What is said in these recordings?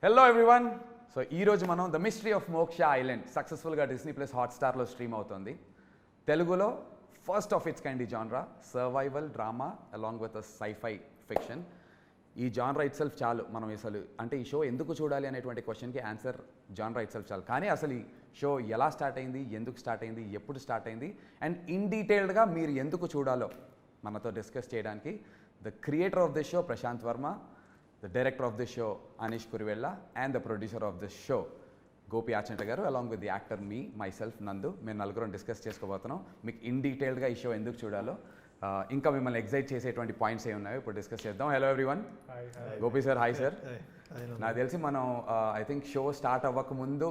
Hello everyone. So ఈరోజు మనం the mystery of Moksha island సక్సెస్ఫుల్గా డిస్నీ ప్లస్ హాట్స్టార్లో స్ట్రీమ్ అవుతుంది. తెలుగులో ఫస్ట్ ఆఫ్ ఇట్స్ కైండ్ ఈ genre, survival drama along with sci fi fiction. ఈ జాన్రా ఇట్ సెల్ఫ్ చాలు. మనం అసలు అంటే ఈ షో ఎందుకు చూడాలి అనేటువంటి క్వశ్చన్కి ఆన్సర్ జాన్రా ఇట్ సెల్ఫ్ చాలు. కానీ అసలు ఈ షో ఎలా స్టార్ట్ అయింది, ఎందుకు స్టార్ట్ అయింది, ఎప్పుడు స్టార్ట్ అయింది అండ్ ఇన్ డీటెయిల్డ్గా మీరు ఎందుకు చూడాలో మనతో డిస్కస్ చేయడానికి the creator of this show Prashanth Varma, the director of this show Anish and the producer of this show Gopi Achanta garu, along with the actor myself Nandu. మేము నలుగురం డిస్కస్ చేసుకోబోతున్నాం. మీకు ఇన్ డీటెయిల్డ్గా ఈ షో ఎందుకు చూడాలో ఇంకా మిమ్మల్ని ఎగ్జైట్ చేసేటువంటి పాయింట్స్ ఏ ఉన్నాయో ఇప్పుడు డిస్కస్ చేద్దాం. Hello everyone. Gopi sir, hi sir. నాకు తెలిసి మనం ఐ థింక్ షో స్టార్ట్ అవ్వక ముందు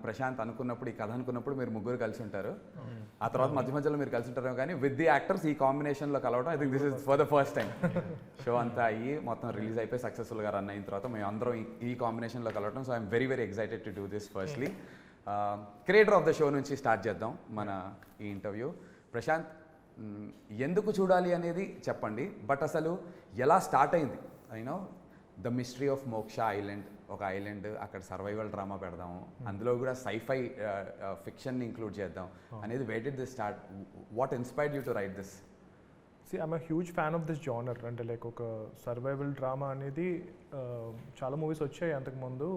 ప్రశాంత్ అనుకున్నప్పుడు, ఈ కథ అనుకున్నప్పుడు మీరు ముగ్గురు కలిసి ఉంటారు. ఆ తర్వాత మధ్య మధ్యలో మీరు కలిసి ఉంటారు. కానీ విత్ ది యాక్టర్స్ ఈ కాంబినేషన్లో కలవడం I think this is for the first time. Show అంతా అయ్యి మొత్తం రిలీజ్ అయిపోయి సక్సెస్ఫుల్గా రన్ అయిన తర్వాత మేము అందరం ఈ కాంబినేషన్లో కలవడం. So I'm very very excited to do this. Firstly creator of the show నుంచి స్టార్ట్ చేద్దాం మన ఈ ఇంటర్వ్యూ. ప్రశాంత్, ఎందుకు చూడాలి అనేది చెప్పండి, బట్ అసలు ఎలా స్టార్ట్ అయింది? I know the mystery of Moksha island, ఒక ఐలాండ్, అక్కడ సర్వైవల్ డ్రామా పెడదాము, అందులో కూడా సైఫై ఫిక్షన్ని ఇంక్లూడ్ చేద్దాం అనేది. Where did this start? What inspired you to right this? I'm a huge fan of this genre. అంటే లైక్ ఒక సర్వైవల్ డ్రామా అనేది చాలా మూవీస్ వచ్చాయి అంతకుముందు.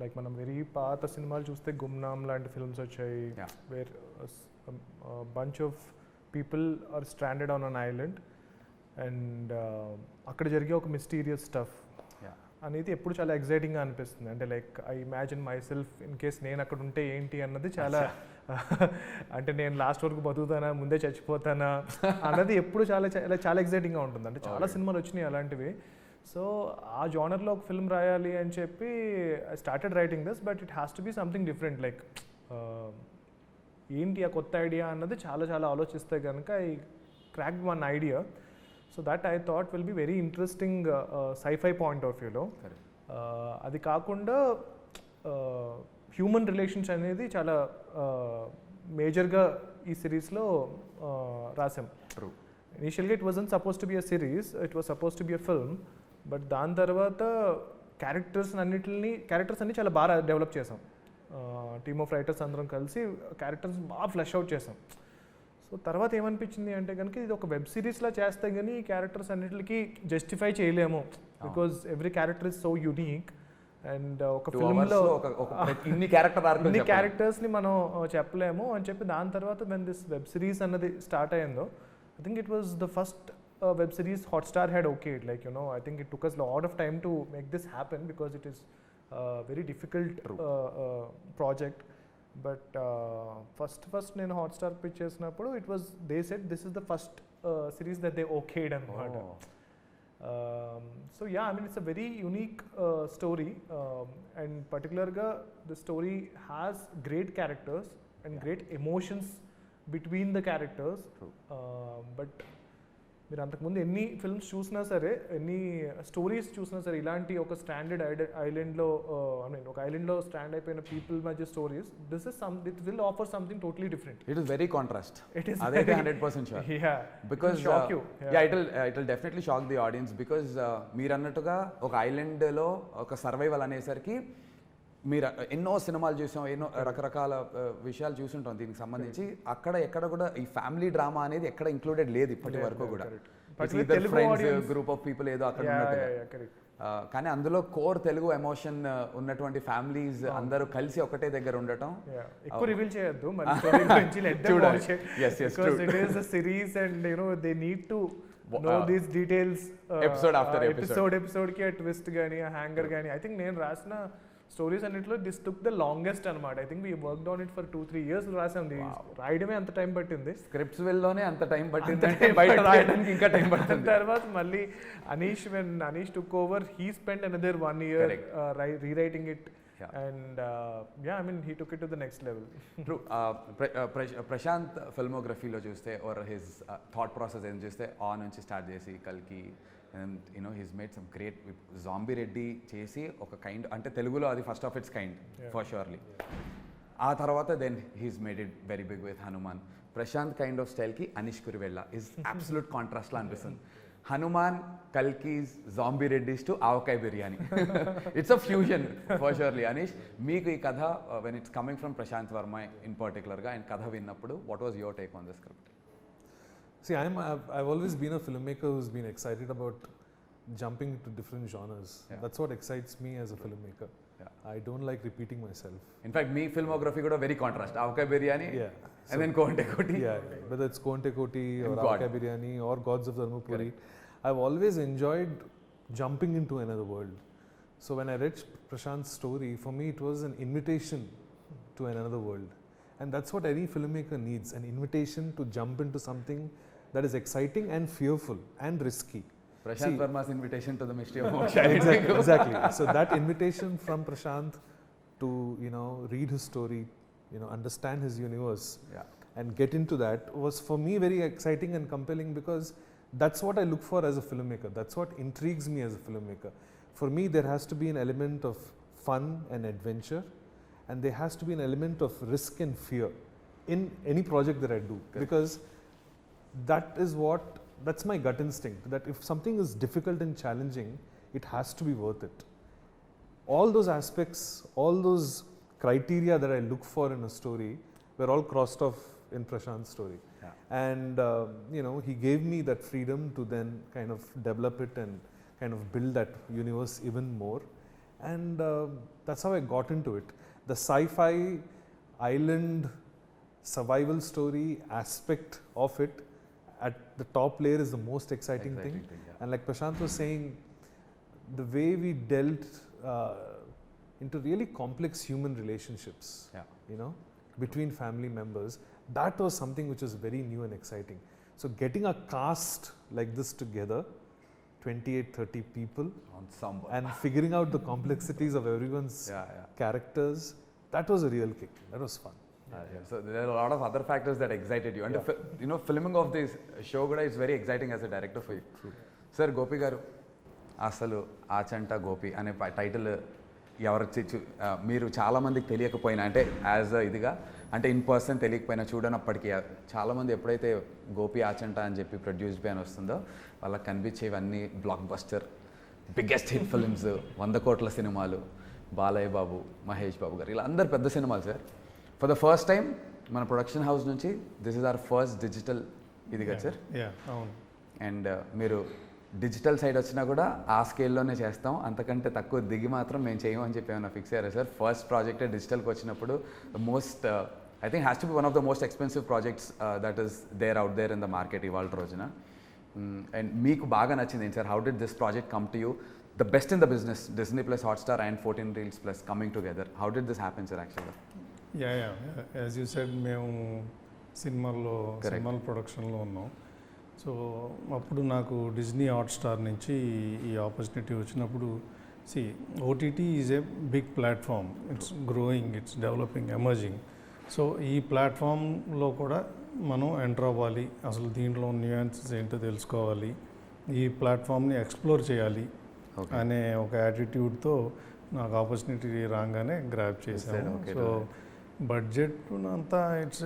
లైక్ మనం వెరీ పాత సినిమాలు చూస్తే గుమ్నామ్ లాంటి ఫిల్మ్స్ వచ్చాయి, where bunch of people are stranded on an island and అక్కడ జరిగే ఒక మిస్టీరియస్ స్టఫ్ అనేది ఎప్పుడు చాలా ఎగ్జైటింగ్గా అనిపిస్తుంది. అంటే like I imagine my self in case నేను అక్కడ ఉంటే ఏంటి అన్నది చాలా అంటే నేను లాస్ట్ వరకు బతుకుతానా, ముందే చచ్చిపోతానా అన్నది ఎప్పుడు చాలా చాలా చాలా ఎగ్జైటింగ్గా ఉంటుంది. అంటే చాలా సినిమాలు వచ్చినాయి అలాంటివి. సో ఆ జానర్లో ఒక ఫిల్మ్ రాయాలి అని చెప్పి I started writing this, but it has to be something different. Like ఏంటి ఆ కొత్త ఐడియా అన్నది చాలా చాలా ఆలోచిస్తే కనుక I cracked one idea. So that I thought will be very interesting sci fi point of వ్యూలో. అది కాకుండా హ్యూమన్ రిలేషన్స్ అనేది చాలా మేజర్గా ఈ సిరీస్లో రాసాం. ఇనిషియల్గా it wasn't suppose to be a series, it was suppose to be a film. But దాని తర్వాత క్యారెక్టర్స్ అన్ని చాలా బాగా డెవలప్ చేసాం. టీమ్ ఆఫ్ రైటర్స్ అందరం కలిసి క్యారెక్టర్స్ బాగా ఫ్లెష్ అవుట్ చేసాం. సో తర్వాత ఏమనిపించింది అంటే కనుక ఇది ఒక వెబ్ సిరీస్లా చేస్తే కానీ ఈ క్యారెక్టర్స్ అన్నిటికి జస్టిఫై చేయలేము, because every character is so unique. And ఒక ఫిల్మ్లో ఇన్ని క్యారెక్టర్స్ని మనం చెప్పలేము అని చెప్పి దాని తర్వాత వెన్ దిస్ వెబ్ సిరీస్ అన్నది స్టార్ట్ అయ్యిందో, I think it was the first web series Hotstar had okayed. Like, you know, I think it took us a lot of time to make this happen because it is a very difficult project. But first నేను Hotstar pitch చేసినప్పుడు it was they said this is the first series that they okayed అనమాట. So ya, I mean it's a very unique story and పర్టికులర్గా the story has great characters and great emotions between the characters. But మీరు అంతకుముందు ఎన్ని films చూసినా సరే, ఎన్ని stories చూసినా సరే, ఇలాంటి ఒక స్టాండర్డ్ ఐలాండ్లో ఐ మీన్ ఒక ఐలాండ్లో స్టాండ్ అయిపోయిన పీపుల్ మధ్య stories, this is it will offer something totally different. It is very contrast. It is అదైతే 100% sure. Because it will definitely shock the audience. Because మీరు అన్నట్టుగా ఒక ఐలాండ్లో ఒక సర్వైవల్ అనేసరికి మీరు ఎన్నో సినిమాలు చూసాం, ఎన్నో రకరకాల విషయాలు చూసుంటాం దీనికి సంబంధించి. అక్కడ ఎక్కడ కూడా ఈ ఫ్యామిలీ డ్రామా అనేది ఎక్కడ ఇంక్లూడెడ్ లేదు ఇప్పటి వరకు కూడా. గ్రూప్ ఆఫ్ పీపుల్ ఏదో అక్కడ ఉన్నట్టుగా. కానీ అందులో కోర్ తెలుగు ఎమోషన్ ఉన్నటువంటి ఫ్యామిలీస్ అందరూ కలిసి ఒకటే దగ్గర ఉండటం. ఎక్కువ రివీల్ చేయొద్దు ఎపిసోడ్ కి ట్విస్ట్ కానీ హ్యాంగర్ కానీ. ఐ థింక్ నేను రాసిన స్టోరీస్ అన్నింటిలో దిస్ టుక్ ద లాంగెస్ట్ అనమాట. I think we worked on it for 2-3 years రాసాం. రాయడమే అంత టైం పట్టింది, స్క్రిప్ట్స్ వెళ్ళలోనే అంత టైం పట్టింది, బయట రాయడానికి ఇంకా టైం పట్టింది. తర్వాత మళ్ళీ when Anish took over, he spent another 1 year rewriting it. And yeah, I mean, he took it to the next level. True. Prashanth ఫిల్మోగ్రఫీలో చూస్తే ఆర్ హిస్ థాట్ ప్రాసెస్ ఏం చూస్తే ఆన్ నుంచి స్టార్ట్ చేసి కల్కి, and you know he's made some great zombie Reddy చేసి ఒక kind, అంటే తెలుగులో అది first of it's kind for surely. ఆ తర్వాత then he's made it very big with Hanuman. Prashant kind of స్టైల్కి అనీష్ కురివెళ్ళ ఇస్ అబ్సల్యూట్ కాంట్రాస్ట్లా అనిపిస్తుంది. Hanuman Kalki's zombie Reddy's to Aavakaya Biryani. It's a fusion for surely. Anish, మీకు ఈ కథ when it's coming from Prashant Varma in పర్టికులర్గా ఆయన కథ విన్నప్పుడు what was your take on the script? See, I've always been a filmmaker who's been excited about jumping into different genres. Yeah. That's what excites me as a filmmaker. Yeah. I don't like repeating myself. In fact, me filmography got a very contrast. Avkai biryani, Yeah. and then Konte Koti. Yeah, whether it's Konte Koti or And God. Avkai Biryani or Gods of Dharmapuri, I've always enjoyed jumping into another world. So when I read Prashant's story, for me it was an invitation to another world. And that's what any filmmaker needs, an invitation to jump into something that is exciting and fearful and risky. Prashant See, Verma's invitation to the mystery of Moksha. exactly. So that invitation from Prashant to, you know, read his story, you know, understand his universe, Yeah. and get into that was for me very exciting and compelling, because that's what I look for as a filmmaker. That's what intrigues me as a filmmaker. For me, there has to be an element of fun and adventure, and there has to be an element of risk and fear in any project that I do. Correct. Because that's my gut instinct, that if something is difficult and challenging, it has to be worth it. All those aspects, all those criteria that I look for in a story were all crossed off in Prashant's story. Yeah. And you know, he gave me that freedom to then kind of develop it and kind of build that universe even more. And that's how I got into it. The sci-fi island survival story aspect of it at the top layer is the most exciting thing. Yeah. And like Prashant was saying, the way we dealt into really complex human relationships, Yeah. you know, between family members, that was something which was very new and exciting. So getting a cast like this together, 28, 30 people, Ensemble. and figuring out the complexities of everyone's Yeah. characters, that was a real kick. That was fun. Yeah. So there are a lot of other factors that excited you. And Yeah. you know, filming of this show kuda is very exciting as a director for you. True. Sir, Gopi garu, అసలు ఆచంట గోపి అనే title ఎవరికి మీరు చాలామందికి తెలియకపోయినా, అంటే as ఇదిగా అంటే in person తెలియకపోయినా చూడనప్పటికీ చాలామంది ఎప్పుడైతే గోపి ఆచంట అని చెప్పి ప్రొడ్యూస్ అని వస్తుందో వాళ్ళకి కనిపించేవన్నీ blockbuster biggest hit films, 100 కోట్ల సినిమాలు, బాలయ్య బాబు, మహేష్ బాబు గారు, ఇలా అందరు పెద్ద సినిమాలు. Sir, for the first time మన ప్రొడక్షన్ హౌస్ నుంచి this is our first digital ఇది కదా సార్. అవును. అండ్ మీరు డిజిటల్ సైడ్ వచ్చినా కూడా ఆ స్కేల్లోనే చేస్తాం, అంతకంటే తక్కువ దిగి మాత్రం మేము చేయము అని చెప్పి ఏమైనా ఫిక్స్ అయ్యారా సార్? ఫస్ట్ ప్రాజెక్టే డిజిటల్కి వచ్చినప్పుడు most I think has to be one of the most expensive projects that is there out there in the market ఇవాళ రోజున. అండ్ మీకు బాగా నచ్చింది ఏంటి sir? How did this project come to you? The best in the business, Disney Plus Hotstar and 14 Reels Plus coming together. How did this happen, sir, actually? Yeah as you said, మేము సినిమాల ప్రొడక్షన్లో ఉన్నాం. So అప్పుడు నాకు Disney Hotstar నుంచి ఈ opportunity వచ్చినప్పుడు, OTT is a big platform, it's growing, it's developing, emerging. So ఈ ప్లాట్ఫామ్లో కూడా మనం ఎంటర్ అవ్వాలి, అసలు దీంట్లో న్యూయాన్సెస్ ఏంటో తెలుసుకోవాలి, ఈ ప్లాట్ఫామ్ని ఎక్స్ప్లోర్ చేయాలి అనే ఒక యాటిట్యూడ్తో నాకు ఆపర్చునిటీ రాగానే గ్రాబ్ చేశాను. సో బడ్జెట్ అంతా it's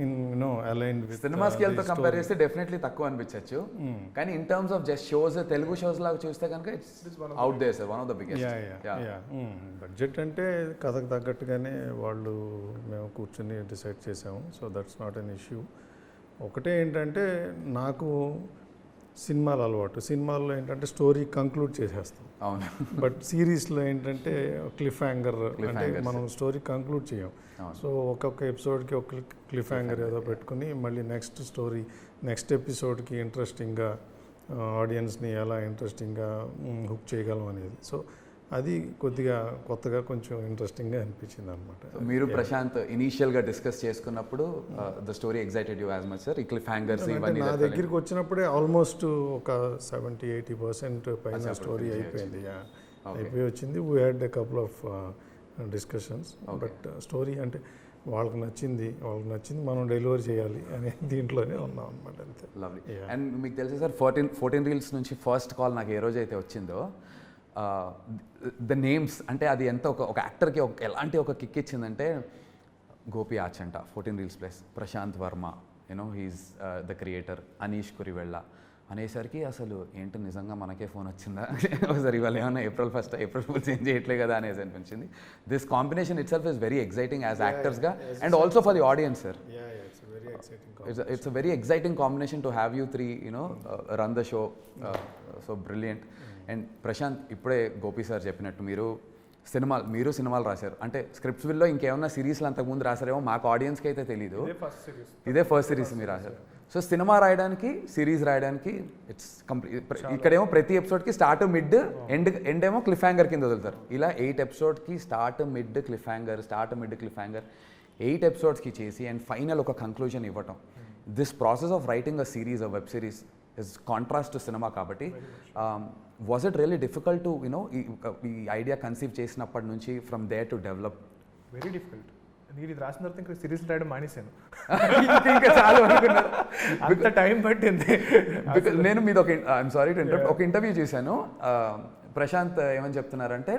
you know align with cinema స్కేల్తో కంపేర్ చేస్తే డెఫినెట్లీ తక్కువ అనిపించవచ్చు, కానీ in terms of just shows, Telugu shows లాగా చూస్తే కనుక it's out there sir, one of the biggest. Budget అంటే కథకు తగ్గట్టుగానే వాళ్ళు మేము కూర్చొని డిసైడ్ చేసాము. So that's not an issue. ఒకటే ఏంటంటే, నాకు సినిమాలు అలవాటు, సినిమాల్లో ఏంటంటే స్టోరీ కంక్లూడ్ చేసేస్తాం. అవును. బట్ సిరీస్లో ఏంటంటే క్లిఫ్ హ్యాంగర్, అంటే మనం స్టోరీ కంక్లూడ్ చేయం. సో ఒక్కొక్క ఎపిసోడ్కి ఒక క్లిఫ్ హ్యాంగర్ ఏదో పెట్టుకుని మళ్ళీ నెక్స్ట్ స్టోరీ, నెక్స్ట్ ఎపిసోడ్కి ఇంట్రెస్టింగ్గా ఆడియన్స్ని ఎలా ఇంట్రెస్టింగ్గా హుక్ చేయగలం అనేది. సో అది కొద్దిగా కొత్తగా కొంచెం ఇంట్రెస్టింగ్గా అనిపించింది అనమాట. మీరు ప్రశాంత్ ఇనీషియల్గా డిస్కస్ చేసుకున్నప్పుడు the story excited you as much sir? ఈ క్లిఫ్ హ్యాంగర్స్ ఇవన్నీ నా దగ్గరికి వచ్చినప్పుడే ఆల్మోస్ట్ ఒక 70-80% పైన స్టోరీ అయిపోయింది, అయిపోయి వచ్చింది. We had a couple of discussions. But story అంటే వాళ్ళకి నచ్చింది మనం డెలివరీ చేయాలి అనే దీంట్లోనే ఉన్నాం అనమాట, అంతే. లవ్లీ. అండ్ మీకు తెలుసా సార్, 14 రీల్స్ నుంచి ఫస్ట్ కాల్ నాకు ఏ రోజైతే వచ్చిందో, ద నేమ్స్ అంటే అది ఎంత ఒక యాక్టర్కి ఎలాంటి ఒక కిక్ ఇచ్చిందంటే, Gopi Achanta, 14 Reels Plus, Prashanth Varma, you know he's the creator, Anish Kuruvilla, అనేసరికి అసలు ఏంటి నిజంగా మనకే ఫోన్ వచ్చిందా ఒకసారి ఇవాళ ఏమన్నా ఏప్రిల్ ఫుల్స్ ఏం చేయట్లే కదా అనేసి అనిపించింది. This combination itself is very exciting as యాక్టర్స్గా and also for the audience sir. It's a very exciting combination to have you three, run the show. So brilliant. And Prashant, ఇప్పుడే Gopi sir చెప్పినట్టు మీరు సినిమాలు రాశారు అంటే scripts willow ఇంకేమన్నా సిరీస్లు అంతకుముందు రాశారేమో మాకు ఆడియన్స్కి అయితే తెలీదు. ఇదే ఫస్ట్ సిరీస్ మీరు రాశారు. సో సినిమా రాయడానికి సిరీస్ రాయడానికి ఇట్స్ కంప్లీట్. ఇక్కడేమో ప్రతి ఎపిసోడ్కి స్టార్ట్ మిడ్ ఎండ్ ఏమో క్లిఫ్ హ్యాంగర్ కింద వదులుతారు. ఇలా 8 ఎపిసోడ్కి స్టార్ట్ మిడ్ క్లిఫ్ హ్యాంగర్ 8 ఎపిసోడ్స్కి చేసి అండ్ ఫైనల్ ఒక కంక్లూజన్ ఇవ్వటం. This process of writing a series a web series is contrast to cinema కాబట్టి was it really difficult to ఈ ఐడియా కన్సీవ్ చేసినప్పటి నుంచి from there to develop? Very difficult. మీరు ఇది రాసిన తర్వాత ఇంకా సిరీస్ రాయడం మానేశాను. ఇంకా చాలు అనుకున్నారు. అంత టైం పట్టింది. నేను మీద ఐఎమ్ సారీ టు ఇంటరప్ట్, ఒక ఇంటర్వ్యూ చూశాను. ప్రశాంత్ ఏమని చెప్తున్నారంటే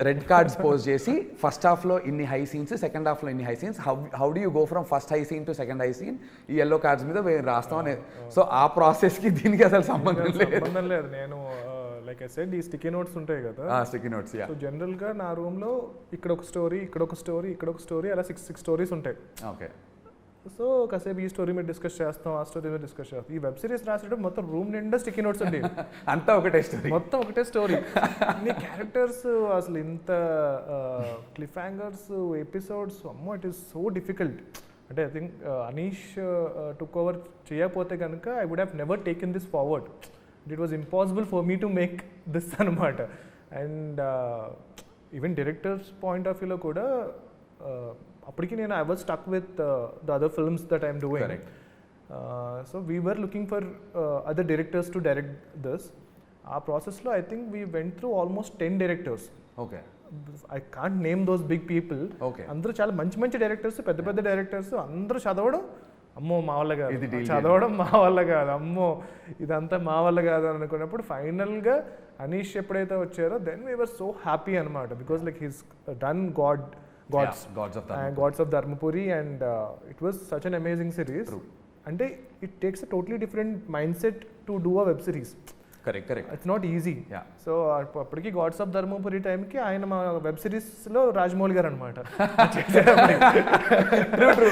రెడ్ కార్డ్స్ పోస్ట్ చేసి ఫస్ట్ హాఫ్లో ఇన్ని హై సీన్స్, సెకండ్ హాఫ్లో ఇన్ని high scenes, how do you go from first high scene to second high scene, ఈ ఎల్లో కార్డ్స్ మీద రాస్తాం అనేది. సో ఆ ప్రాసెస్కి దీనికి అసలు సంబంధం లేదు. నేను లైక్ ఐ సెడ్ ఈ స్టిక్కీ నోట్స్ ఉంటాయి కదా, స్టిక్కీ నోట్స్. సో జనరల్గా నా రూమ్లో ఇక్కడ ఒక స్టోరీ అలా 6 స్టోరీస్ ఉంటాయి. ఓకే. సో కాసేపు ఈ స్టోరీ మీద డిస్కస్ చేస్తాం, ఆ స్టోరీ మీద డిస్కస్ చేస్తాం. ఈ వెబ్ సిరీస్ రాసేటప్పుడు మొత్తం రూమ్ నిండా స్టిక్కీ నోట్స్ ఉండేవి. అంతా ఒకటే స్టోరీ, మొత్తం ఒకటే స్టోరీ. అన్ని క్యారెక్టర్స్, అసలు ఇంత క్లిఫ్ హ్యాంగర్స్, ఎపిసోడ్స్, అమ్మో ఇట్ ఈస్ సో డిఫికల్ట్. అంటే I think Anish took over చేయకపోతే కనుక I would have never taken this forward. It was impossible for me to make this అనమాట. And even director's point of వ్యూలో కూడా అప్పటికి నేను I was stuck with the other films that I'm doing. So we were looking for other directors to direct this. ఆ ప్రాసెస్లో I think we went through almost 10 directors. Okay. I can't name those big people. అందరూ చాలా మంచి directors, పెద్ద directors. అందరూ చదవడం అమ్మో మా వల్ల కాదు, చదవడం మా వల్ల కాదు, అమ్మో ఇదంతా మా వల్ల కాదు అని అనుకున్నప్పుడు ఫైనల్గా అనీష్ ఎప్పుడైతే వచ్చారో then we were so happy అనమాట. Because like he's done Gods of Dharmapuri, and it was such an amazing series. True. And it takes a totally different mindset to do a web series. Correct. It's not easy. Yeah. So అప్పటికి God's of Dharmapuri టైంకి ఆయన మా web సిరీస్లో రాజమౌళి గారు అనమాట. True.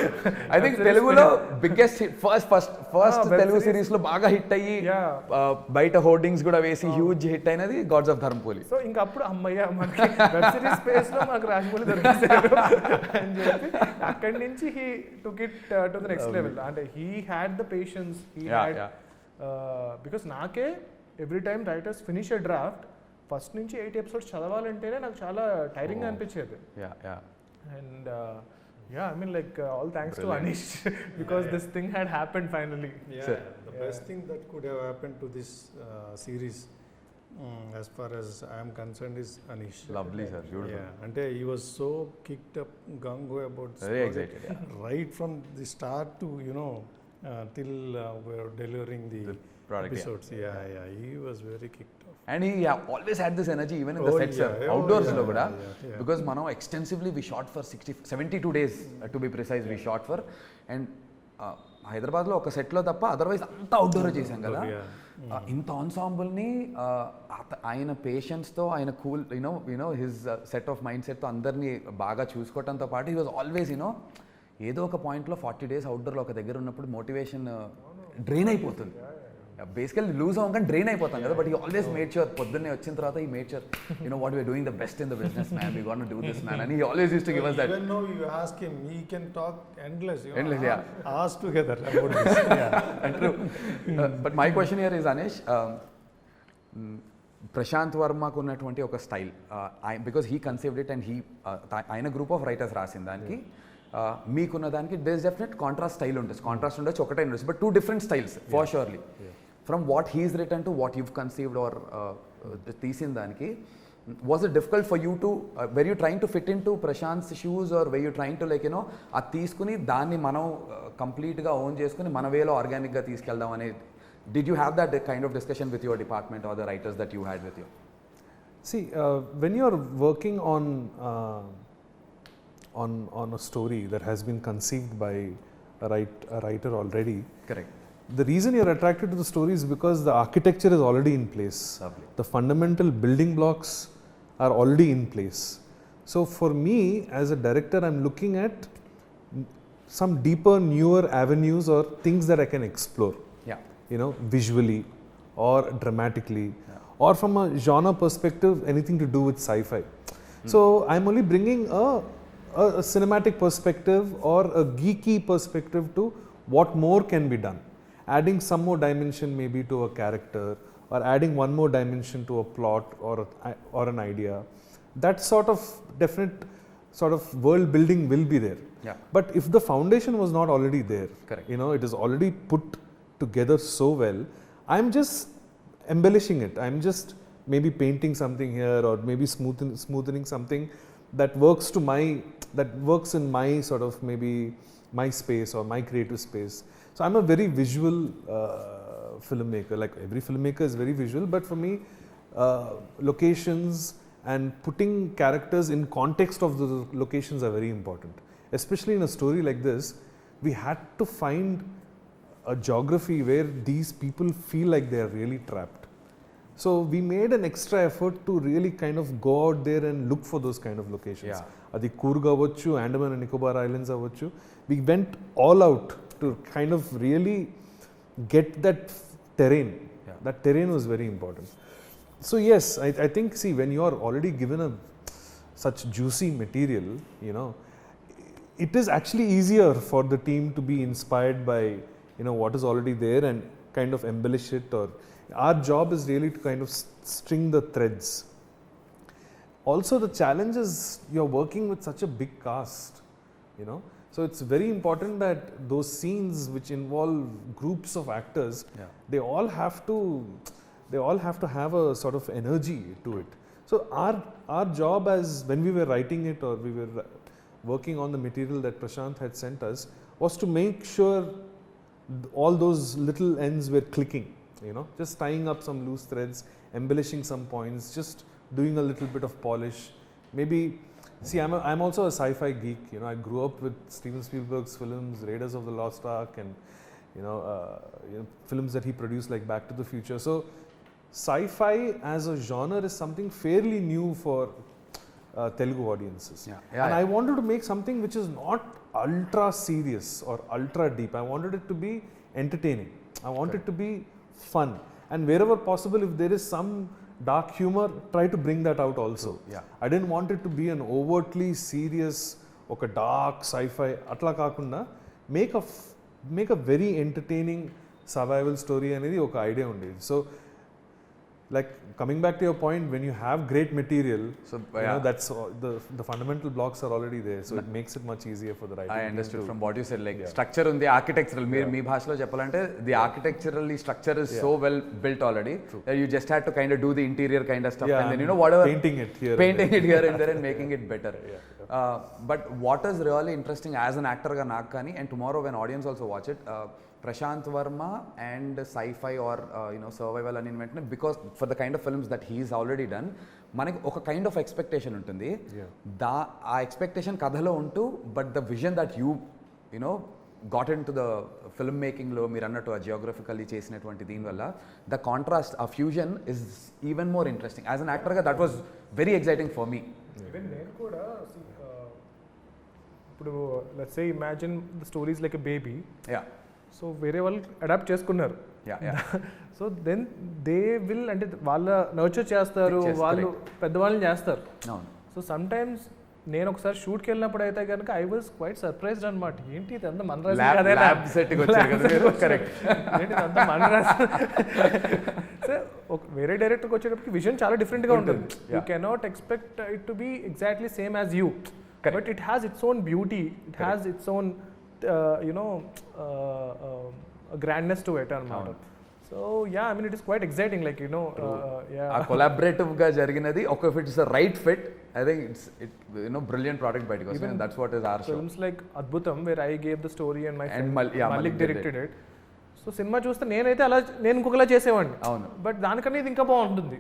I think తెలుగులో biggest first Telugu series లో బాగా హిట్ అయ్యి బయట హోర్డింగ్స్ కూడా వేసి హ్యూజ్ హిట్ అయినది గాడ్స్ ఆఫ్ ధర్మపురి. సో ఇంకా అప్పుడు అమ్మయ్య మనకి వెబ్ సిరీస్ స్పేస్ లో మాకు రాజమౌళి దొరికేశారు అని చెప్పి అక్కడి నుంచి he took it to the next level. అంటే he had the patience, he had because నాకే every time writers finish a draft first నుంచి 8 ఎపిసోడ్స్ చదవాలంటేనే నాకు చాలా టైరింగ్ అనిపించేది. And I mean like all thanks to Anish because this thing had happened finally. The best thing that could have happened to this series as far as I am concerned is Anish. Lovely sir, beautiful. Ante he was so kicked up gung-ho about this very project, excited, right from the start to till we are delivering the product, episodes. He was very kicked off. And he always had this energy even in the sets, outdoors lo kuda, because mano extensively we shot for 72 days to be precise. We shot for, and హైదరాబాద్లో ఒక సెట్లో తప్ప otherwise అంతా outdoor చేసాం కదా. ఇంత ఆన్సాంబుల్ని ఆయన పేషెన్స్తో, ఆయన cool you know his set of mind సెట్తో అందరినీ బాగా చూసుకోవడంతో పాటు హీ వాజ్ ఆల్వేస్ ఏదో ఒక పాయింట్లో 40 days అవుట్డోర్లో ఒక దగ్గర ఉన్నప్పుడు మోటివేషన్ డ్రైన్ అయిపోతుంది. బేసికల్లీ లూజ్ అవ్వగానే డ్రైన్ అయిపోతాం కదా, but he always made sure పొద్దున్నే వచ్చిన తర్వాత ఈ made sure what we are doing the best in the business man, we gonna do this man, and he always used to give us that. Even though you ask him, he can talk endless, hours together about this. And true. But my question here is, Anish, Prashanth వర్మకు ఉన్నటువంటి ఒక style, because he conceived it and ఆయన group of writers రాసిన దానికి మీకున్న దానికి there is definite contrast style ఉంటుంది. Contrast ఉండొచ్చు, ఒకటే ఉండొచ్చు, but 2 different styles for surely. From what he's written to what you've conceived or తీసిన దానికి, was it difficult for you to were you trying to fit into Prashant's shoes, or were you trying to అది తీసుకుని దాన్ని మనం కంప్లీట్గా own చేసుకుని మన వేలో ఆర్గానిక్గా తీసుకెళ్దాం అనేది, did you have that kind of discussion with your department or the writers that you had with you? See, when you're working on a story that has been conceived by a writer already, correct, the reason you're attracted to the story is because the architecture is already in place. Lovely. The fundamental building blocks are already in place. So for me as a director, I'm looking at some deeper, newer avenues or things that I can explore. Yeah. You know, visually or dramatically, or from a genre perspective, anything to do with sci-fi. So I'm only bringing a cinematic perspective or a geeky perspective to what more can be done. Adding some more dimension maybe to a character, or adding one more dimension to a plot or an idea. That sort of definite sort of world building will be there. Yeah. But if the foundation was not already there, Correct. you know, it is already put together so well, I'm just embellishing it. I'm just maybe painting something here, or maybe smoothening something that works in my sort of maybe my space or my creative space. So I'm a very visual filmmaker. Like every filmmaker is very visual, but for me, locations and putting characters in context of the locations are very important. Especially in a story like this, we had to find a geography where these people feel like they are really trapped. So we made an extra effort to really kind of go out there and look for those kind of locations. Yeah. Adi Coorg avachchu, Andaman and Nicobar Islands avachchu. We went all out to kind of really get that terrain. Yeah. That terrain was very important. So yes, I think, see, when you are already given such juicy material, you know, it is actually easier for the team to be inspired by, you know, what is already there and kind of embellish it. Or our job is really to kind of string the threads. Also, the challenge is you're working with such a big cast, you know. So it's very important that those scenes which involve groups of actors, they all have to have a sort of energy to it. So our job, as when we were writing it or we were working on the material that Prashant had sent us, was to make sure all those little ends were clicking, you know, just tying up some loose threads, embellishing some points, just doing a little bit of polish. Maybe, see, I'm also a sci-fi geek, you know. I grew up with Steven Spielberg's films, Raiders of the Lost Ark, and you know, films that he produced like Back to the Future. So sci-fi as a genre is something fairly new for Telugu audiences. And I wanted to make something which is not ultra serious or ultra deep. I wanted it to be entertaining. I want it to be fun. And wherever possible, if there is some dark humor, try to bring that out also. I didn't want it to be an overtly serious, oka dark sci-fi. Atla kakunda, make a very entertaining survival story anedi oka idea undi. So, like, coming back to your point, when you have great material, so you know, that's the fundamental blocks are already there, so it makes it much easier for the writing. I understood from what you said, like structure on the architectural, me bhashalo cheppalante, the architecturally structure is so well built already that you just had to kind of do the interior kind of stuff, and then, you know, whatever, painting it here and there and making it better. But what is really interesting as an actor ga naak kani, and tomorrow when audience also watch it, Prashant Verma and sci-fi or you know, survival and inventment, because for the kind of films that he's already done, manaki oka kind of expectation untundi. Aa expectation kadhalo untu, but the vision that you know got into the filmmaking lo meer annattu a geographically chesinatvanti deen valla, the contrast, a fusion is even more interesting. As an actor ga, that was very exciting for me. Even nenu kuda, ఇప్పుడు let's say imagine the story is like a baby. So వేరే వాళ్ళు adapt చేసుకున్నారు. So then they will, అంటే వాళ్ళ nurture చేస్తారు, వాళ్ళు పెద్దవాళ్ళని చేస్తారు. సో సమ్ టైమ్స్ నేను ఒకసారి షూట్కి వెళ్ళినప్పుడు అయితే కనుక ఐ వాజ్ క్వైట్ సర్ప్రైజ్డ్ అనమాట. ఏంటి ఇదంతా మన వేరే డైరెక్టర్కి వచ్చేటప్పటికి విజన్ చాలా డిఫరెంట్గా ఉంటుంది. You cannot expect it to be exactly same as you, but it has its own beauty, it has its own grandness to it anamata. So yeah, I mean, it is quite exciting, like, you know, collaborative ga jariginadi, okay, if it's a right fit, I think it's you know, brilliant product by because and that's what is our show. Films like Adbhutam, where I gave the story and my friend Malik directed it. So cinema చూస్తే నేనైతే అలా నేను ఇంకొకలా చేసేవాడిని, but దానికన్నా ఇది ఇంకా బాగుంటుంది.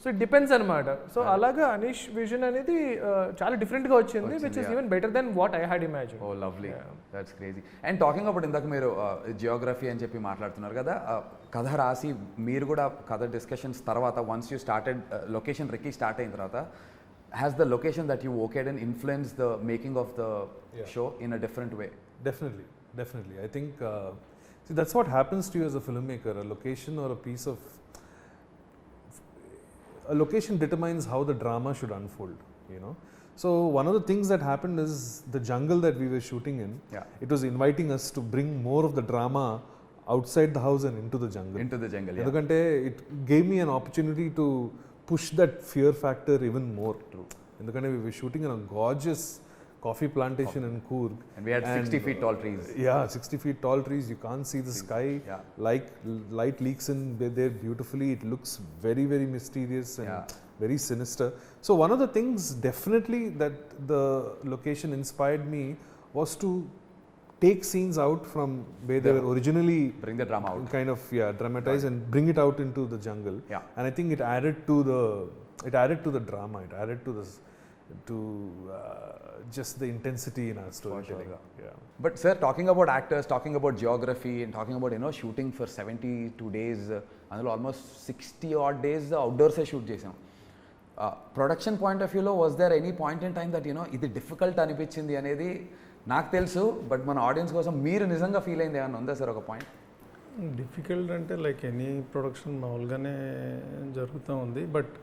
So it depends అనమాట. సో అలాగా అనీష్ విజన్ అనేది చాలా డిఫరెంట్గా వచ్చింది, which is even better than what I had imagine. Oh lovely, that's crazy. And talking about ఇందాక మీరు జియోగ్రఫీ అని చెప్పి మాట్లాడుతున్నారు కదా, కథ రాసి మీరు కూడా కథ డిస్కషన్స్ తర్వాత once you started location recce start అయిన తర్వాత has the location that you worked in influenced the making of the show in a different way? Definitely. I think see, that's what happens to you as a filmmaker. A location or a piece of a location determines how the drama should unfold, you know. So one of the things that happened is the jungle that we were shooting in, it was inviting us to bring more of the drama outside the house and into the jungle. Endukante it gave me an opportunity to push that fear factor even more. True. Endukante we were shooting in a gorgeous coffee plantation in Coorg. And we had 60 feet tall trees. Yeah, 60 feet tall trees. You can't see the sky. Light leaks in there beautifully. It looks very, very mysterious and very sinister. So one of the things definitely that the location inspired me was to take scenes out from where they were originally, bring the drama out, kind of dramatize and bring it out into the jungle. And I think it added to the drama, it added to this to just the intensity in our storytelling. But sir, talking about actors, talking about geography, and talking about shooting for 72 days, అందులో almost 60 odd days outdoors shoot చేసాం. Production point of వ్యూలో was there any point in time that ఇది difficult అనిపించింది అనేది నాకు తెలుసు, but మన audience కోసం మీరు నిజంగా ఫీల్ అయింది ఏమన్నా ఉందా సార్ ఒక పాయింట్? డిఫికల్ట్ అంటే లైక్ ఎనీ ప్రొడక్షన్ మామూలుగానే జరుగుతూ ఉంది. But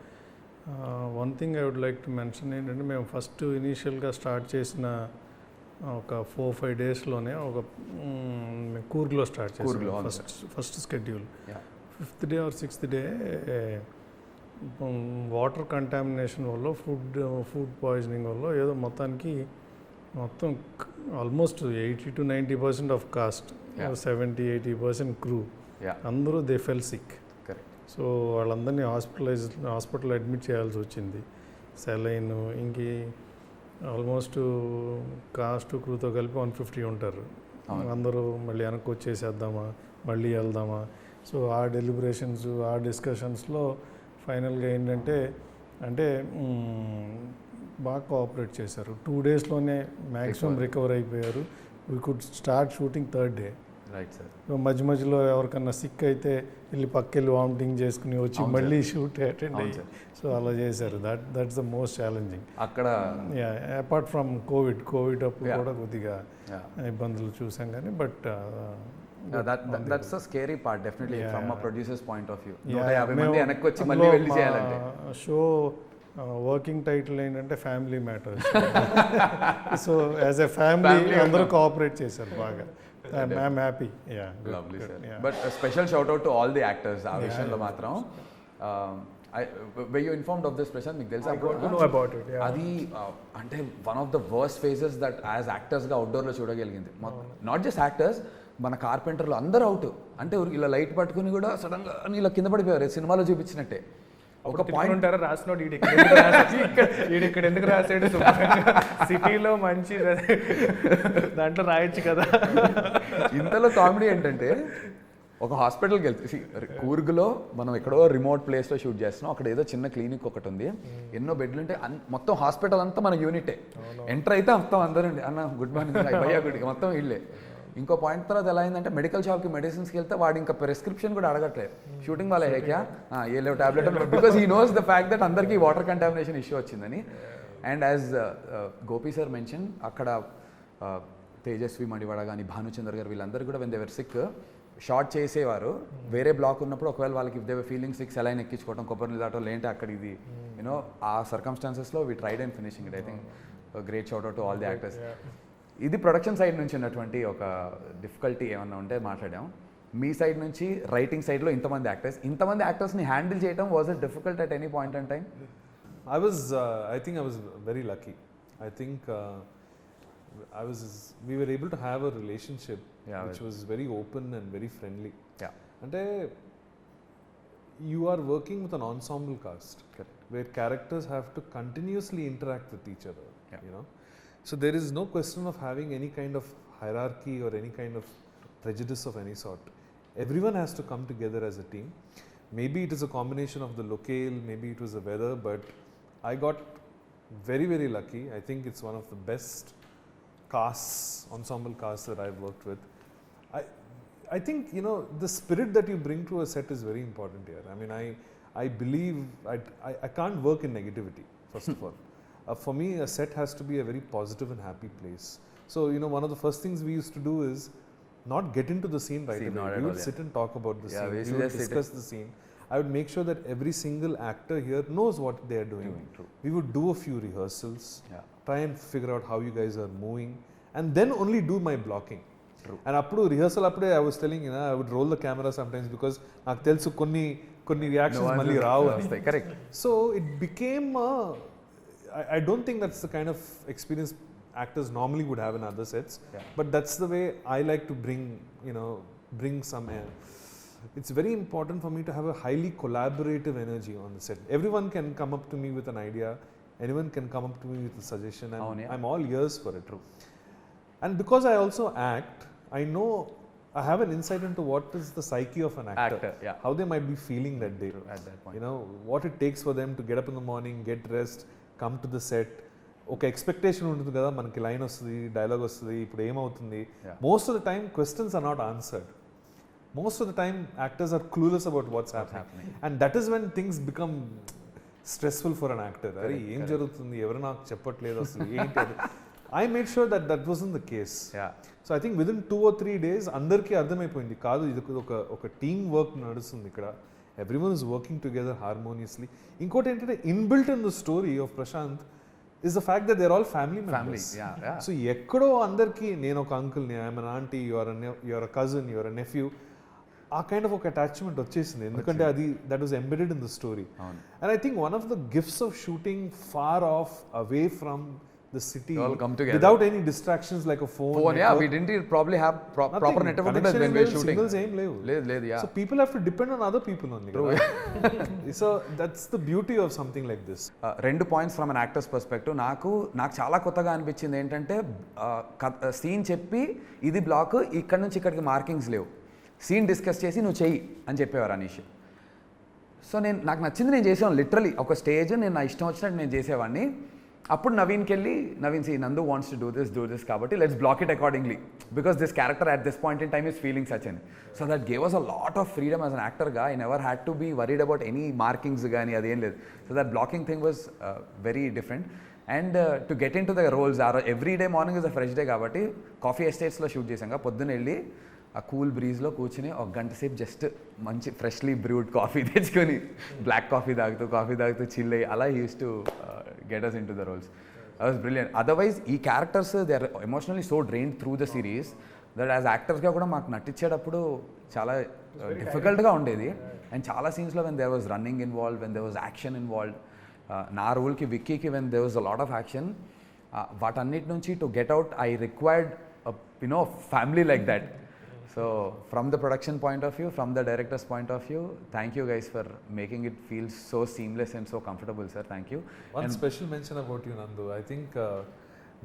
one thing I would like to mention ఏంటంటే, మేము ఫస్ట్ ఇనీషియల్గా స్టార్ట్ చేసిన ఒక 4-5 డేస్లోనే ఒక కూర్గ్లో స్టార్ట్ చేసాం first schedule. 5th day or 6th day water contamination వల్ల ఫుడ్ పాయిజనింగ్ వల్ల ఏదో మొత్తం almost 80 to 90% of cost, 70-80% crew, అందరూ దే ఫెల్ సిక్. సో వాళ్ళందరినీ హాస్పిటల్ అడ్మిట్ చేయాల్సి వచ్చింది. సెలైన్ ఇంకి ఆల్మోస్ట్ కాస్ట్ క్రూతో కలిపి 150 ఉంటారు. అందరూ మళ్ళీ వెనక్కి వచ్చేసేద్దామా, మళ్ళీ వెళ్దామా. సో ఆ డెలిబరేషన్స్, ఆ డిస్కషన్స్లో ఫైనల్గా ఏంటంటే బాగా కోఆపరేట్ చేశారు. 2 డేస్లోనే మ్యాక్సిమం రికవర్ అయిపోయారు. We could start shooting 3rd day. Right sir. మధ్యలో ఎవరికన్నా సిక్ అయితే వెళ్ళి పక్కెళ్ళి వామిటింగ్ చేసుకుని వచ్చి మళ్ళీ షూట్ అటెండ్ అయ్యి, సో అలా చేశారు. దట్స్ ద మోస్ట్ ఛాలెంజింగ్ అక్కడ. అపార్ట్ ఫ్రమ్ కోవిడ్ అప్పుడు కూడా కొద్దిగా ఇబ్బందులు చూసాం కానీ, but that's the scary part definitely from a producer's point of view. 150 మంది వెనక్కి వచ్చి మళ్ళీ వెళ్ళి చేయాలంటే. షో వర్కింగ్ టైటిల్ ఏంటంటే family matters. So as a family అందరూ కోఆపరేట్ చేశారు బాగా. I'm happy. Yeah. Lovely, sir. But a special shout out to all the actors. ఆ విషయంలో మాత్రం were you informed of this, Prashant? మీకు తెలుసా? I got to know about it. అది అంటే one of the worst phases that as actors గా outdoor లో చూడగలిగింది. Not just actors, మన కార్పెంటర్లు అందరూ అవుట్. అంటే ఇలా లైట్ పట్టుకుని కూడా సడన్ గా ఇలా కింద పడిపోయారు, సినిమాలో చూపించినట్టే. ఒక పాయింట్ ఉంటారా రాసినోడు ఇక్కడ ఎందుకు రాసాడు, సిటీలో మంచి దాంట్లో రాయొచ్చు కదా. ఇంతలో కామెడీ ఏంటంటే, ఒక హాస్పిటల్కి వెళ్తే కూర్గ్లో మనం ఎక్కడో రిమోట్ ప్లేస్లో షూట్ చేస్తున్నాం. అక్కడ ఏదో చిన్న క్లినిక్ ఒకటి ఉంది, ఎన్నో బెడ్లు ఉంటే మొత్తం హాస్పిటల్ అంతా మన యూనిటే. ఎంటర్ అయితే మొత్తం అందరూ అన్న గుడ్ మార్నింగ్ భయ్యా గుడ్, మొత్తం ఇళ్ళే. ఇంకో పాయింట్ తర్వాత ఎలా అయిందంటే, మెడికల్ షాప్కి మెడిసిన్స్కి వెళ్తే వాడు ఇంకా ప్రిస్క్రిప్షన్ కూడా అడగట్లేదు. షూటింగ్ వాళ్ళ హేక్యా ఏ లేవు tablet, because he knows the fact that అందరికీ వాటర్ కంటామినేషన్ ఇష్యూ వచ్చిందని. And as Gopi sir mention, అక్కడ తేజస్వి మడివాడ కానీ భానుచందర్ గారు వీళ్ళందరూ కూడా when they were sick short చేసేవారు. వేరే బ్లాక్ ఉన్నప్పుడు ఒకవేళ వాళ్ళకి if they were feeling sick saline ఎక్కించుకోవడం, కొబ్బరి నీళ్ళు దాటో లేంటే అక్కడ ఇది ఆ సర్కమ్స్టాన్సెస్లో we tried and finishing it. I think great shout out to all the actors. ఇది ప్రొడక్షన్ సైడ్ నుంచి ఉన్నటువంటి ఒక డిఫికల్టీ ఏమన్నా ఉంటే మాట్లాడాం. మీ సైడ్ నుంచి రైటింగ్ సైడ్లో ఇంతమంది యాక్టర్స్ని హ్యాండిల్ చేయడం was it difficult at any point in time? I think I was very lucky. I think we were able to have a relationship which was very open and very friendly. Ante you are working with an ensemble cast, where characters have to continuously interact with each other, you know. So there is no question of having any kind of hierarchy or any kind of prejudice of any sort. Everyone has to come together as a team. Maybe it is a combination of the locale, maybe it was the weather, but I got very, very lucky. I think it's one of the best casts, ensemble casts that I've worked with. I think, you know, the spirit that you bring to a set is very important here. I mean, I believe I can't work in negativity, first of all. For me, a set has to be a very positive and happy place. So, you know, one of the first things we used to do is not get into the scene right away. We would sit and talk about the scene. We would discuss the scene. I would make sure that every single actor here knows what they are doing. We would do a few rehearsals, try and figure out how you guys are moving, and then only do my blocking. And appudu rehearsal appude I was telling, you know, I would roll the camera sometimes because నాకు తెలుసు కొన్ని reactions మళ్ళీ రావు అని. Correct. So it became I don't think that's the kind of experience actors normally would have in other sets, but that's the way I like to bring some air. It's very important for me to have a highly collaborative energy on the set. Everyone can come up to me with an idea, anyone can come up to me with a suggestion, and I'm all ears for it. And because I also act, I know I have an insight into what is the psyche of an actor, how they might be feeling that day at that point. You know, what it takes for them to get up in the morning, get dressed, come to the set. ఒక expectation ఉంటుంది కదా, మనకి line వస్తుంది, dialogue వస్తుంది, ఇప్పుడు ఏమవుతుంది. Most of the time questions are not answered. Most of the time actors are clueless about what's happening, and that is when things become stressful for an actor. అరే ఏం జరుగుతుంది, ఎవరు నాకు చెప్పట్లేదు అసలు ఏంటి అది. I made sure that that wasn't the case. So I think within 2 or 3 days అందరికీ అర్థమైపోయింది కాదు ఇది ఒక టీమ్ వర్క్ నడుస్తుంది ఇక్కడ. Everyone is working together harmoniously. ఇంకోటి ఏంటంటే inbuilt in the story of Prashanth is the fact that they're all family members. So ఎక్కడో అందరికీ నేను ఒక అంకుల్ని, I'm an aunty, your a cousin, your a nephew, ఆ కైండ్ ఆఫ్ ఒక అటాచ్మెంట్ వచ్చేసింది ఎందుకంటే అది that was embedded in the story. And I think one of the gifts of shooting far off away from the city without any distractions like a phone. We didn't probably have proper network when we were shooting. Signals aim levu. So people have to depend on other people only. So that's the beauty of something like this. Rendu points from an actor's perspective. నాకు చాలా కొత్తగా అనిపించింది ఏంటంటే scene చెప్పి ఇది black, ఇక్కడ నుంచి ఇక్కడికి మార్కింగ్స్ లేవు, సీన్ డిస్కస్ చేసి నువ్వు చెయ్యి అని చెప్పేవారు అనీష్. సో నాకు నచ్చింది నేను చేసేవాడిని. లిటరలీ ఒక స్టేజ్ నేను నా ఇష్టం వచ్చినట్టు నేను చేసేవాడిని. అప్పుడు నవీన్కి వెళ్ళి, Naveen see Nandu wants to do this కాబట్టి let's block it accordingly because this character at this point in time is feeling such అని. So that gave us a lot of freedom as an యాక్టర్గా. I never had to be worried about any markings కానీ అదేం లేదు. So that blocking thing was very different. And to get into the roles every day morning is a fresh day కాబట్టి coffee ఎస్టేట్స్లో shoot చేసాం. పొద్దున్న వెళ్ళి ఆ cool బ్రీజ్లో కూర్చుని ఒక గంట సేపు జస్ట్ మంచి ఫ్రెష్లీ బ్రూడ్ కాఫీ తెచ్చుకొని బ్లాక్ కాఫీ తాగుతూ చిల్ అయ్యి అలా use to get us into the roles. That was brilliant. Otherwise ee characters they are emotionally so drained through the series that as actors ga kuda maaku nattichedappudu chaala difficult ga undedi. And chaala scenes lo when there was running involved, when there was action involved, na role ki Vicky ki when there was a lot of action, vatannit nunchi to get out I required a family like that. So from the production point of view, from the director's point of view, thank you guys for making it feel so seamless and so comfortable, sir. Thank you. One special mention about you, Nandu. I think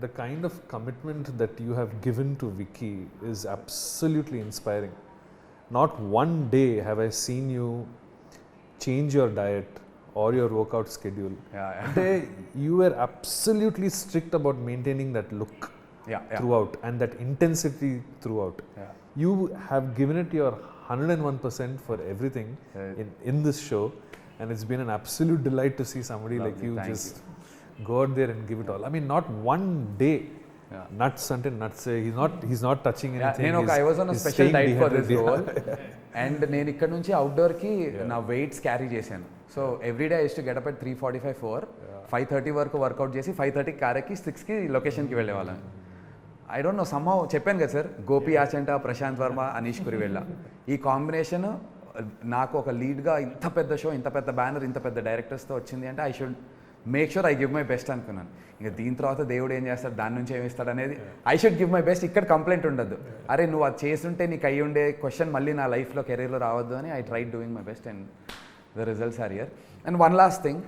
the kind of commitment that you have given to Vicky is absolutely inspiring. Not one day have I seen you change your diet or your workout schedule. You were absolutely strict about maintaining that look throughout and that intensity throughout. You have given it your 101% for everything in this show, and it's been an absolute delight to see somebody like you just go out there and give it all. I mean, not one day nuts until nuts. He's not touching anything. I was on a special diet for this role, and నేను ఇక్కడ నుంచి outdoor కి నా weights carry చేశాను. So every day I use to get up at 3:45 5:30 వరకు work out చేసి 5:30 కారెక్కి 6కి లొకేషన్కి వెళ్ళేవాళ్ళని. ఐ డోంట్ నో సమ్హౌ చెప్పాను కదా సార్, గోపి ఆచంట, ప్రశాంత్ వర్మ, అనీష్ కురివెళ్ళ, ఈ కాంబినేషన్ నాకు ఒక లీడ్గా ఇంత పెద్ద షో, ఇంత పెద్ద బ్యానర్, ఇంత పెద్ద డైరెక్టర్స్తో వచ్చింది అంటే I should make sure I give my best అనుకున్నాను. ఇంకా దీని తర్వాత దేవుడు ఏం చేస్తాడు, దాని నుంచి ఏమి ఇస్తాడు అనేది I should give my best. ఇక్కడ కంప్లైంట్ ఉండద్దు, అరే నువ్వు అది చేస్తుంటే నీకు అయ్యి ఉండే క్వశ్చన్ మళ్ళీ నా లైఫ్లో కెరీర్లో రావద్దు అని I try doing my best and the results are here. And one last thing,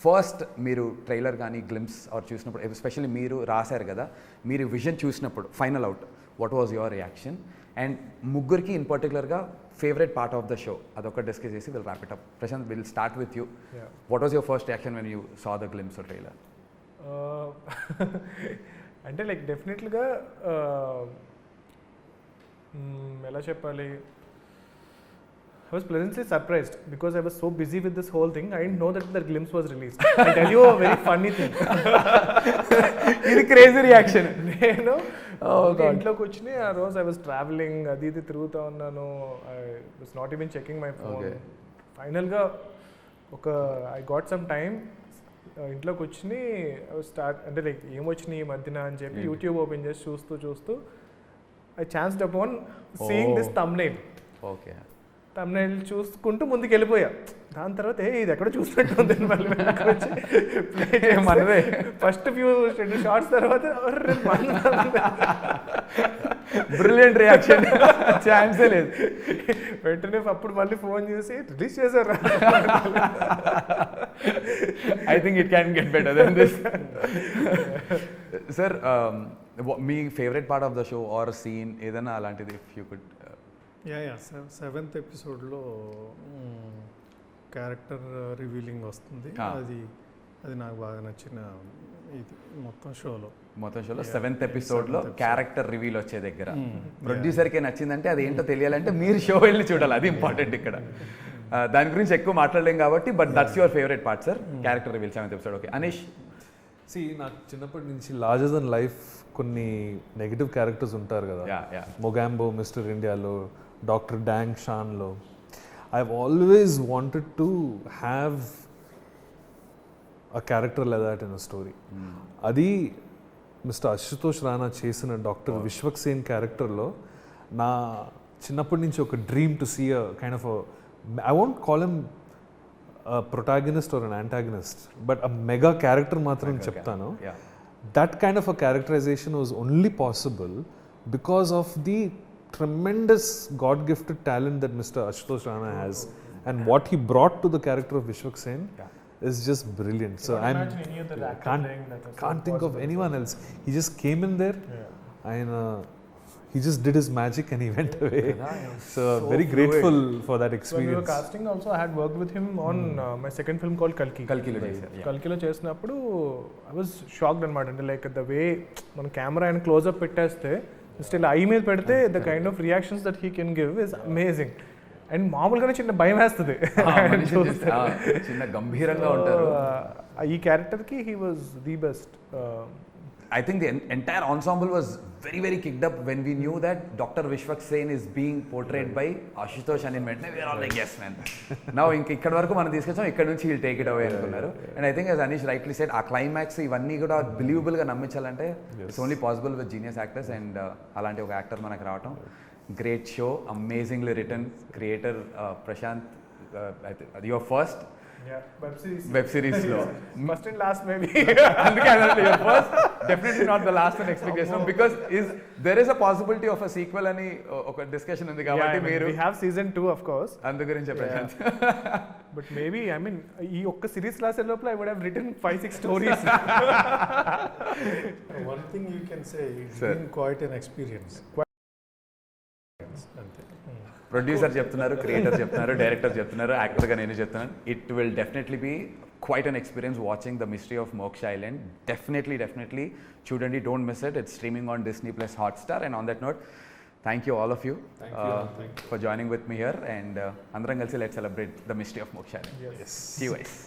first మీరు ట్రైలర్ కానీ గ్లిమ్స్ ఆర్ చూసినప్పుడు, ఎస్పెషల్లీ మీరు రాశారు కదా, మీరు విజన్ చూసినప్పుడు final out what was your reaction? And ముగ్గురికి ఇన్ పర్టికులర్గా favourite part of the show అదొక డిస్కస్ చేసి will wrap it up. Prashanth, will start with you. Yeah. What was your first reaction when you saw the glimpse of trailer? అంటే like డెఫినెట్లీగా ఎలా చెప్పాలి, I was pleasantly surprised because I was so busy with this whole thing. I didn't know that the glimpse was released. I'll tell you a very funny thing. ఇది crazy reaction. నేను ఇంట్లోకి వచ్చి ఆ రోజు I was travelling, అది ఇది తిరుగుతూ ఉన్నాను. I was not even checking my phone. ఫైనల్గా ఐ గాట్ సమ్ టైమ్, ఇంట్లోకి వచ్చి స్టార్ట్ అంటే లైక్ ఏమొచ్చినాయి ఈ మధ్యన అని చెప్పి యూట్యూబ్ ఓపెన్ చేసి చూస్తూ I chanced upon seeing this thumbnail. Okay, thumbnail చూసుకుంటూ ముందుకు వెళ్ళిపోయా. దాని తర్వాత ఇది ఎక్కడ చూసినట్టు ఉంది మళ్ళీ మనదే. ఫస్ట్ ఫ్యూ షార్ట్స్ తర్వాత బ్రిలియంట్ రియాక్షన్, ఛాన్సే లేదు. వెంటనే అప్పుడు మళ్ళీ ఫోన్ చేసి రిలీజ్ చేశారు. I think it can get better than this. Sir, మీ favourite part of the show or scene ఏదైనా అలాంటిది ఇఫ్ యూ కుడ్? సెవెంత్ ఎపిసోడ్లో క్యారెక్టర్ రివీలింగ్ వస్తుంది. అది నాకు బాగా నచ్చిన ఇది మొత్తం షోలో సెవెంత్ ఎపిసోడ్లో క్యారెక్టర్ రివీల్ వచ్చే దగ్గర ప్రొడ్యూసర్కే నచ్చిందంటే అది ఏంటో తెలియాలంటే మీరు షో వెళ్ళి చూడాలి, అది ఇంపార్టెంట్ ఇక్కడ. దాని గురించి ఎక్కువ మాట్లాడలేం కాబట్టి, but that's your favourite part sir, character reveal seventh episode. Okay, Anish. నాకు చిన్నప్పటి నుంచి లార్జర్ దెన్ లైఫ్ కొన్ని నెగిటివ్ క్యారెక్టర్స్ ఉంటారు కదా, మొగాంబో మిస్టర్ ఇండియాలో, డాక్టర్ డాంగ్ షాన్లో. I always wanted to have a character like that in a story. అది మిస్టర్ అశుతోష్ రాణా చేసిన డాక్టర్ విశ్వక్సేన్ క్యారెక్టర్లో నా చిన్నప్పటి నుంచి ఒక dream to see a kind of I won't call him protagonist or an antagonist, but a mega character మాత్రం చెప్తాను. That kind of a characterization was only possible because of the tremendous God-gifted talent that Mr. Ashutosh Rana has, and what he brought to the character of Vishwak-sen is just brilliant. So I can't think of anyone else. He just came in there and he just did his magic and he went away. So very grateful for that experience. When we were casting also, I had worked with him on my second film called Kalki. Kalkilo చేసినప్పుడు I was shocked అనమాట. అంటే like the way మన camera and close up పెట్టేస్తే still I మీద పెడితే the kind of reactions that he can give is amazing. And మామూలుగానే చిన్న భయం వేస్తుంది, చిన్న గంభీరంగా ఉంటారు. ఈ క్యారెక్టర్కి he was the best. I think the entire ensemble was very, very kicked up when we knew that Dr. Vishwak-sen is being portrayed by Ashutosh and we were all like, yes man. Now ikkada varaku మనం తీసుకొచ్చాం, ఇక్కడ నుంచి he'll take it away అనుకున్నారు. And I think as Anish rightly said, ఆ climax ఇవన్నీ కూడా believable గా నమ్మించాలంటే it's only possible with genius actors, and అలాంటి ఒక యాక్టర్ మనకు రావటం. Great show, amazingly written, creator Prashant, your first web series లో ఫస్ట్ అండ్ లాస్ట్ మేబీ. అందుకే your first, definitely not the last అని ఎక్స్పెక్ట్ చేస్తున్నాం, because there is a possibility of a sequel అని ఒక డిస్కషన్ ఉంది కాబట్టి మీరు we have season 2 of course. అందు గురించి Prashanth. But maybe I mean ఈ ఒక్క సిరీస్ లాసే లోపల I would have written 5-6 stories. One thing you can say, it's been quite an experience. Producer చెప్తున్నారు, క్రియేటర్ చెప్తున్నారు, డైరెక్టర్ చెప్తున్నారు, యాక్టర్గా నేను చెప్తున్నాను. It will definitely be quite an experience watching the mystery of Moksha island. Definitely చూడండి, don't miss it. It's streaming on Disney+ Hotstar. And on that note, thank you all of you for joining with me here, and అందరం కలిసి let's celebrate the mystery of Moksha Island. Yes. See you guys.